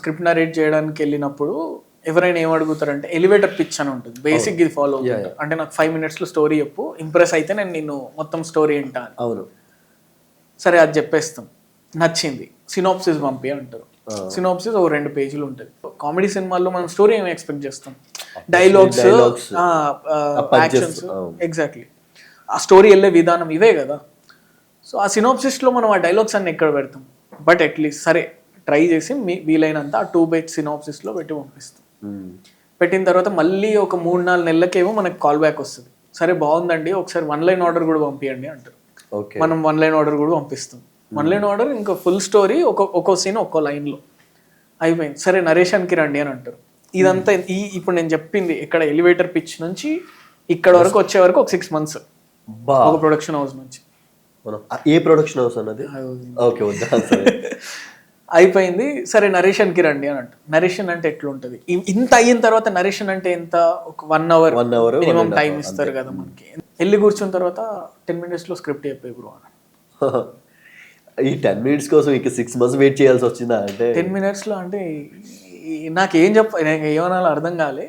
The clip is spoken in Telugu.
స్క్రిప్ట్ నరేట్ చేయడానికి వెళ్ళినప్పుడు ఎవరైనా ఏం అడుగుతారంటే ఎలివేటర్ పిచ్ అని ఉంటుంది బేసిక్ ఇది ఫాలో అవుతుంది అంటే నాకు 5 minutes లో స్టోరీ చెప్పు ఇంప్రెస్ అయితే నేను నిన్ను మొత్తం స్టోరీ వింటా అని. అవును. సరే అది చెప్పేస్తాం, నచ్చింది సినాప్సిస్ పంపి అంటారు. సినాప్సిస్ ఒక 2 పేజీలు ఉంటుంది. కామెడీ సినిమాల్లో మనం స్టోరీ ఏమి ఎక్స్పెక్ట్ చేస్తాం, డైలాగ్స్, యాక్షన్స్, ఎగ్జాక్ట్లీ ఆ స్టోరీ వెళ్ళే విధానం ఇవే కదా. సో ఆ సినాప్సిస్లో మనం ఆ డైలాగ్స్ అన్ని ఎక్కడ పెడతాం, బట్ అట్లీస్ట్ సరే ట్రై చేసి వీలైనంత ఆ 2 page సినాప్సిస్లో పెట్టి పంపిస్తాం. పెట్టిన తర్వాత మళ్ళీ ఒక 3-4 నెలలకేమో మనకు కాల్ బ్యాక్ వస్తుంది, సరే బాగుందండి ఒకసారి 1 line ఆర్డర్ కూడా పంపించండి అంటారు. మనం 1 line ఆర్డర్ కూడా పంపిస్తాం. 1 line ఆర్డర్ ఇంకా ఫుల్ స్టోరీ ఒక్కో సీన్ ఒక్కో లైన్లో అయిపోయింది. సరే నరేషన్కి రండి అని అంటారు. ఇదంతా ఇప్పుడు నేను చెప్పింది ఇక్కడ ఎలివేటర్ పిచ్ నుంచి ఇక్కడ వరకు వచ్చే వరకు ఒక 6 months ఒక ప్రొడక్షన్ హౌస్ నుంచి. ఏ ప్రొడక్షన్ హౌస్ అన్నది? ఓకే, అయిపోయింది. సరే నరేషన్కి రండి అని అంటారు. నరేషన్ అంటే ఎట్లుంటుంది, ఇంత అయిన తర్వాత నరేషన్ అంటే ఎంత, ఒక 1 hour మినిమం టైం ఇస్తారు కదా మనకి. వెళ్ళి కూర్చున్న తర్వాత 10 minutes లో స్క్రిప్ట్ చెప్పే బ్రో అని. ఈ 10 minutes కోసం ఇక 6 months వెయిట్ చేయాల్సి వచ్చిందా? అంటే 10 minutes లో అంటే నాకేం ఏమనాలో అర్థం కాలే.